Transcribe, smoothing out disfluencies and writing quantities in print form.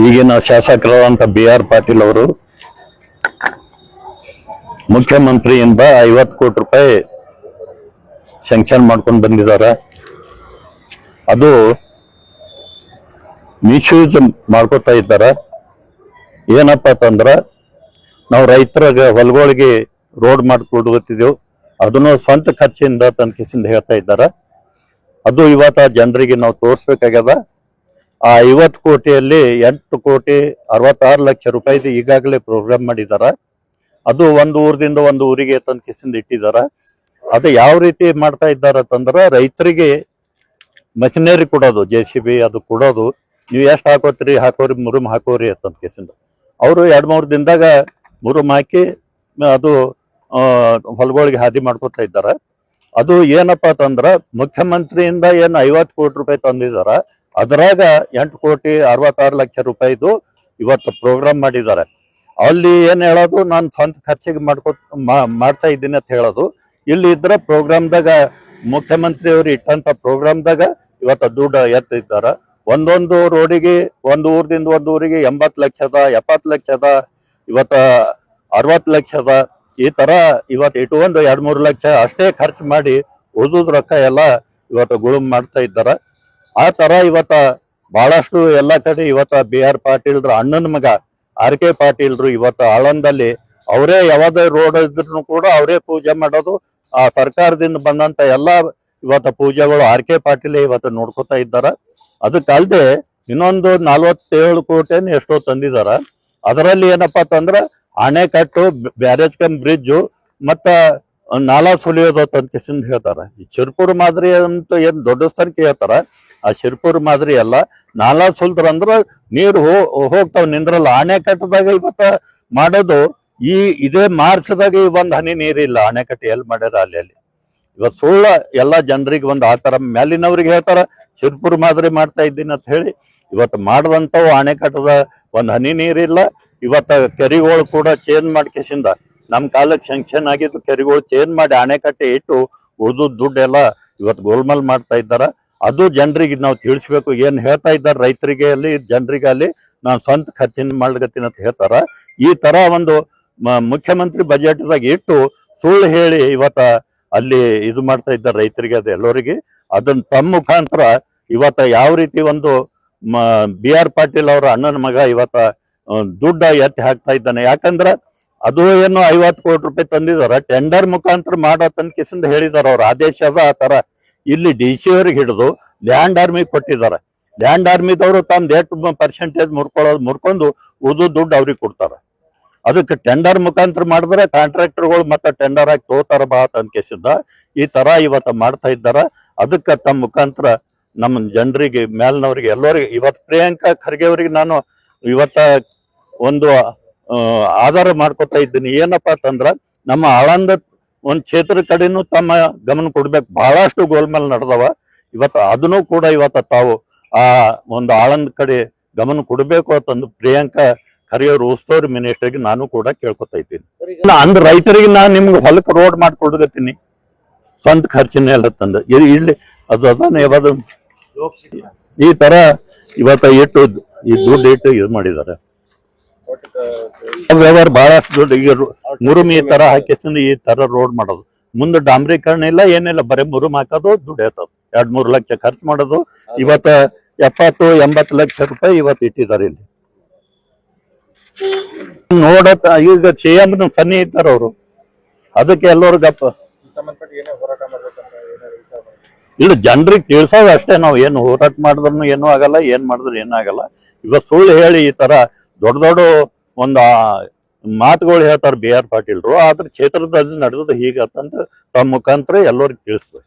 ಈಗಿನ ಶಾಸಕರಾದಂತ BR ಪಾಟೀಲ್ ಅವರು ಮುಖ್ಯಮಂತ್ರಿಯಿಂದ 50 ಕೋಟಿ ರೂಪಾಯಿ ಸ್ಯಾಂಕ್ಷನ್ ಮಾಡ್ಕೊಂಡು ಬಂದಿದ್ದಾರೆ. ಅದು ಮಿಸ್ಯೂಸ್ ಮಾಡ್ಕೋತಾ ಇದ್ದಾರೆ. ಏನಪ್ಪ ಅಂತಂದ್ರೆ ನಾವು ರೈತರಿಗೆ ಹೊಲಗಳಿಗೆ ರೋಡ್ ಮಾಡಿಕೊಡುತ್ತಿದ್ದೆವು, ಅದನ್ನು ಸ್ವಂತ ಖರ್ಚಿಂದ ತನಕಿಸಿಂದ ಹೇಳ್ತಾ ಇದ್ದಾರೆ. ಅದು ಇವತ್ತ ಜನರಿಗೆ ನಾವು ತೋರಿಸ್ಬೇಕಾಗ್ಯದ. ಆ 50 ಕೋಟಿಯಲ್ಲಿ 8,66,00,000 ರೂಪಾಯಿದು ಈಗಾಗಲೇ ಪ್ರೋಗ್ರಾಮ್ ಮಾಡಿದ್ದಾರೆ. ಅದು ಒಂದು ಊರದಿಂದ ಒಂದು ಊರಿಗೆ ತನಕಿಸಿಂದ ಇಟ್ಟಿದ್ದಾರೆ. ಅದು ಯಾವ ರೀತಿ ಮಾಡ್ತಾ ಇದ್ದಾರೆ ಅಂತಂದ್ರೆ ರೈತರಿಗೆ ಮಷಿನರಿ ಕೊಡೋದು, JCB ಅದು ಕೊಡೋದು, ನೀವು ಎಷ್ಟು ಹಾಕೋತ್ರಿ ಹಾಕೋರಿ, ಮುರುಮ್ ಹಾಕೋರಿ ಅಂತಂದ್ಕೇಸಿಂದ ಅವರು 2-3 ದಿನದಾಗ ಮುರುಮ್ ಹಾಕಿ ಅದು ಹೊಲಗಳಿಗೆ ಹಾದಿ ಮಾಡ್ಕೊತಾ ಇದ್ದಾರೆ. ಅದು ಏನಪ್ಪ ಅಂತಂದ್ರ ಮುಖ್ಯಮಂತ್ರಿಯಿಂದ ಏನು 50 ಕೋಟಿ ರೂಪಾಯಿ ತಂದಿದಾರ, ಅದರಾಗ 8,66,00,000 ರೂಪಾಯಿದು ಇವತ್ತು ಪ್ರೋಗ್ರಾಮ್ ಮಾಡಿದ್ದಾರೆ. ಅಲ್ಲಿ ಏನ್ ಹೇಳೋದು, ನಾನು ಸ್ವಂತ ಖರ್ಚಿಗೆ ಮಾಡ್ತಾ ಇದ್ದೀನಿ ಅಂತ ಹೇಳೋದು. ಇಲ್ಲಿ ಇದ್ರ ಪ್ರೋಗ್ರಾಮ್ದಾಗ ಮುಖ್ಯಮಂತ್ರಿ ಅವರು ಇಟ್ಟಂತ ಪ್ರೋಗ್ರಾಮ್ದಾಗ ಇವತ್ತು ದುಡ್ಡು ಎತ್ತಿದ್ದಾರೆ. ಒಂದೊಂದು ರೋಡಿಗೆ ಒಂದು ಊರದಿಂದ ಒಂದು ಊರಿಗೆ 80 ಲಕ್ಷದ, 70 ಲಕ್ಷದ, ಇವತ್ತ 60 ಲಕ್ಷದ, ಈ ತರ ಇವತ್ತು ಇಟ್ಕೊಂಡು 2-3 ಲಕ್ಷ ಅಷ್ಟೇ ಖರ್ಚು ಮಾಡಿ ಉಳಿದ ರೊಕ್ಕ ಎಲ್ಲ ಇವತ್ತು ಗುಳುಮ್ ಮಾಡ್ತಾ ಇದ್ದಾರೆ. ಆ ತರ ಇವತ್ತ ಬಹಳಷ್ಟು ಎಲ್ಲ ಕಡೆ ಇವತ್ತ BR ಪಾಟೀಲ್ರ ಅಣ್ಣನ ಮಗ RK ಪಾಟೀಲ್ರು ಇವತ್ತು ಆಳಂದಲ್ಲಿ ಅವರೇ ಯಾವ್ದೇ ರೋಡ್ ಇದ್ರು ಕೂಡ ಅವರೇ ಪೂಜೆ ಮಾಡೋದು. ಆ ಸರ್ಕಾರದಿಂದ ಬಂದಂತ ಎಲ್ಲ ಇವತ್ತು ಪೂಜೆಗಳು RK ಪಾಟೀಲ್ ಇವತ್ತು ನೋಡ್ಕೊತಾ ಇದ್ದಾರೆ. ಅದಕ್ಕಲ್ದೆ ಇನ್ನೊಂದು 47 ಕೋಟಿ ಎಷ್ಟೋ ತಂದಿದಾರ. ಅದರಲ್ಲಿ ಏನಪ್ಪಾ ಅಂತಂದ್ರ ಅಣೆಕಟ್ಟು, ಬ್ಯಾರೇಜ್ ಕಮ್ ಬ್ರಿಡ್ಜು ಮತ್ತ ನಾಲಾ ಸುಲಿಯೋದು ತನಕಿಸಿಂದ ಹೇಳ್ತಾರ. ಈ ಶಿರ್ಪುರ್ ಮಾದರಿ ಅಂತ ಏನ್ ದೊಡ್ಡ ಸ್ಥಾನಕ್ಕೆ ಹೇಳ್ತಾರ, ಆ ಶಿರ್ಪುರ್ ಮಾದರಿ ಅಲ್ಲ. ನಾಲಾ ಸುಲ್ದ್ರ ಅಂದ್ರ ನೀರು ಹೋಗ್ತಾವ ನಿಂದ್ರಲ್ಲ. ಅಣೆಕಟ್ಟದಾಗ ಇವತ್ತ ಮಾಡೋದು ಇದೇ ಮಾರ್ಚ್ದಾಗ ಒಂದ್ ಹನಿ ನೀರಿಲ್ಲ. ಅಣೆಕಟ್ಟು ಎಲ್ಲಿ ಮಾಡ್ಯಾರ ಅಲ್ಲಿ ಇವತ್ತು ಸುಳ್ಳ ಎಲ್ಲ ಜನರಿಗೆ ಒಂದು ಆತರ ಮೇಲಿನವ್ರಿಗೆ ಹೇಳ್ತಾರ ಶಿರ್ಪುರ್ ಮಾದರಿ ಮಾಡ್ತಾ ಇದ್ದೀನಿ ಅಂತ ಹೇಳಿ. ಇವತ್ತು ಮಾಡದಂತವು ಅಣೆಕಟ್ಟದ ಒಂದ್ ಹನಿ ನೀರಿಲ್ಲ. ಇವತ್ತ ಕೆರೆಗಳು ಕೂಡ ಚೇಂಜ್ ಮಾಡ್ಕೇಸಿಂದ ನಮ್ ಕಾಲಕ್ಕೆ ಸ್ಯಾಂಕ್ಷನ್ ಆಗಿದ್ದು ಕೆರೆಗಳು ಚೇಂಜ್ ಮಾಡಿ ಅಣೆಕಟ್ಟೆ ಇಟ್ಟು ಉಳಿದು ದುಡ್ಡೆಲ್ಲ ಇವತ್ತು ಗೋಲ್ಮಾಲ್ ಮಾಡ್ತಾ ಇದ್ದಾರ. ಅದು ಜನರಿಗೆ ನಾವು ತಿಳಿಸ್ಬೇಕು. ಏನ್ ಹೇಳ್ತಾ ಇದ್ದಾರೆ ರೈತರಿಗೆ ಅಲ್ಲಿ ಜನರಿಗೆ ಅಲ್ಲಿ ನಾನು ಸ್ವಂತ ಖರ್ಚಿನ ಮಾಡ್ಕತ್ತೀನಿ ಅಂತ ಹೇಳ್ತಾರ. ಈ ತರ ಒಂದು ಮುಖ್ಯಮಂತ್ರಿ ಬಜೆಟ್ದಾಗ ಇಟ್ಟು ಸುಳ್ಳು ಹೇಳಿ ಇವತ್ತ ಅಲ್ಲಿ ಇದು ಮಾಡ್ತಾ ಇದ್ದಾರೆ ರೈತರಿಗೆ, ಅದು ಎಲ್ಲರಿಗೆ. ಅದನ್ನ ತಮ್ಮ ಮುಖಾಂತರ ಇವತ್ತ ಯಾವ ರೀತಿ ಒಂದು BR ಪಾಟೀಲ್ ಅವರ ಅಣ್ಣನ ಮಗ ಇವತ್ತ ದುಡ್ಡ ಎತ್ತಿ ಹಾಕ್ತಾ ಇದ್ದಾನೆ. ಯಾಕಂದ್ರ ಅದು ಏನು 50 ಕೋಟಿ ರೂಪಾಯಿ ತಂದಿದಾರ, ಟೆಂಡರ್ ಮುಖಾಂತರ ಮಾಡೋ ತನಕಿಸಿಂದ ಹೇಳಿದಾರ ಅವ್ರ ಆದೇಶದ. ಆ ತರ ಇಲ್ಲಿ DC ಅವ್ರಿಗೆ ಹಿಡಿದು ಲ್ಯಾಂಡ್ ಆರ್ಮಿ ಕೊಟ್ಟಿದ್ದಾರೆ. ಲ್ಯಾಂಡ್ ಆರ್ಮಿದವರು ತಮ್ಮ 8% ಮುರ್ಕೊಂಡು ಉಳಿದು ದುಡ್ಡು ಅವ್ರಿಗೆ ಕೊಡ್ತಾರ. ಅದಕ್ಕೆ ಟೆಂಡರ್ ಮುಖಾಂತರ ಮಾಡಿದ್ರೆ ಕಾಂಟ್ರಾಕ್ಟರ್ಗಳು ಮತ್ತೆ ಟೆಂಡರ್ ಆಗಿ ತಗೋತಾರ ಬಾ ತನಕಿಸಿದ್ದ. ಈ ತರ ಇವತ್ತ ಮಾಡ್ತಾ ಇದ್ದಾರ. ಅದಕ್ಕೆ ತಮ್ಮ ಮುಖಾಂತರ ನಮ್ಮ ಜನರಿಗೆ ಮೇಲ್ನವ್ರಿಗೆ ಎಲ್ಲರಿಗೆ ಇವತ್ತು ಪ್ರಿಯಾಂಕಾ ಖರ್ಗೆ ಅವರಿಗೆ ನಾನು ಇವತ್ತ ಒಂದು ಆಧಾರ ಮಾಡ್ಕೊತಾ ಇದ್ದೀನಿ. ಏನಪ್ಪಾ ಅಂತಂದ್ರ ನಮ್ಮ ಆಳಂದ ಒಂದ್ ಕ್ಷೇತ್ರ ಕಡೆನೂ ತಮ್ಮ ಗಮನ ಕೊಡ್ಬೇಕು. ಬಹಳಷ್ಟು ಗೋಲ್ಮಾಲ್ ನಡೆದವ. ಇವತ್ತು ಅದನ್ನು ಕೂಡ ಇವತ್ತ ತಾವು ಆ ಒಂದು ಆಳಂದ ಕಡೆ ಗಮನ ಕೊಡ್ಬೇಕು ಅಂತಂದು ಪ್ರಿಯಾಂಕಾ ಖರ್ಗೆ ಅವರು ಉಸ್ತುವಾರಿ ಮಿನಿಸ್ಟರ್ಗೆ ನಾನು ಕೂಡ ಕೇಳ್ಕೊತಾ ಇದ್ದೀನಿ. ಅಂದ್ರ ರೈತರಿಗೆ ನಾನು ನಿಮ್ಗೆ ಹೊಲಕ್ಕೆ ರೋಡ್ ಮಾಡ್ಕೊಡ್ತೀನಿ ಸ್ವಂತ ಖರ್ಚಿನ ಎಲ್ಲ ತಂದು ಇಲ್ಲಿ ಅದು ಈ ತರ ಇವತ್ತ ಇಟ್ಟು ಈ ದುಡ್ಡು ಇಟ್ಟು ಇದು ಮಾಡಿದ್ದಾರೆ. ವ್ಯವಹಾರ ಬಹಳಷ್ಟು ದುಡ್ಡು. ಈಗ ಮುರುಮ್ ಈ ತರ ಹಾಕಿಸ್ ಈ ತರ ರೋಡ್ ಮಾಡೋದು, ಮುಂದೆ ಡಾಂಬ್ರೀಕರಣ ಇಲ್ಲ ಏನಿಲ್ಲ, ಬರೀ ಮುರುಮ್ ಹಾಕೋದು, ದುಡ್ಡು ಇರ್ತದ. 2-3 ಲಕ್ಷ ಖರ್ಚು ಮಾಡೋದು. ಇವತ್ತ 70-80 ಲಕ್ಷ ರೂಪಾಯಿ ಇವತ್ತು ಇಟ್ಟಿದ್ದಾರೆ ಇಲ್ಲಿ. ನೋಡತ್ತ ಈಗ CM ಸನ್ನಿ ಇದ್ದಾರೆ ಅವರು. ಅದಕ್ಕೆ ಎಲ್ಲರೂ ಗಪ್ಪ ಇಲ್ಲ, ಜನರಿಗೆ ತಿಳ್ಸೋದು ಅಷ್ಟೇ. ನಾವು ಏನು ಹೋರಾಟ ಮಾಡಿದ್ರು ಏನೂ ಆಗಲ್ಲ, ಏನ್ ಮಾಡಿದ್ರು ಏನಾಗಲ್ಲ. ಇವತ್ತು ಸುಳ್ಳು ಹೇಳಿ ಈ ತರ ದೊಡ್ಡ ದೊಡ್ಡ ಒಂದು ಮಾತುಗಳು ಹೇಳ್ತಾರೆ BR ಪಾಟೀಲ್ರು. ಆದ್ರೆ ಕ್ಷೇತ್ರದಲ್ಲಿ ನಡೆದದ್ದು ಹೀಗಂತ ತಮ್ಮ ಮುಖಾಂತರ ಎಲ್ಲರಿಗೂ ತಿಳಿಸ್ಬೇಕು.